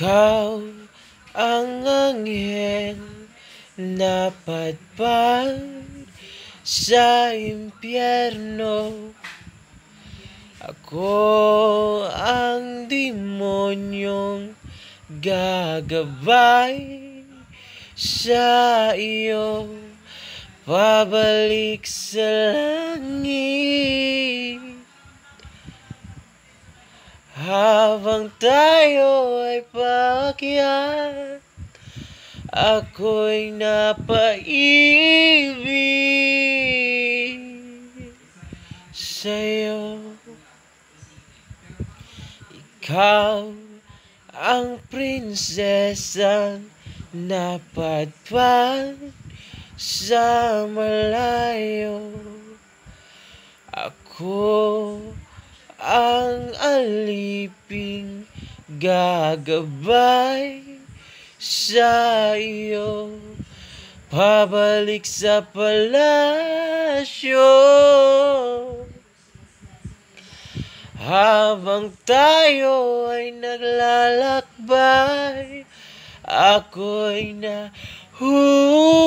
Ikaw ang anghel na padpad sa impyerno. Ako ang demonyong gagabay sa iyo, pabalik sa langit. Habang tayo ay paakyat, ako'y napaibig sa'yo. Ikaw ang prinsesang napadpad sa malayo. Ako ang aliping gagabay sa iyo, pabalik sa palasyo. Habang tayo ay naglalakbay, ako'y nahulog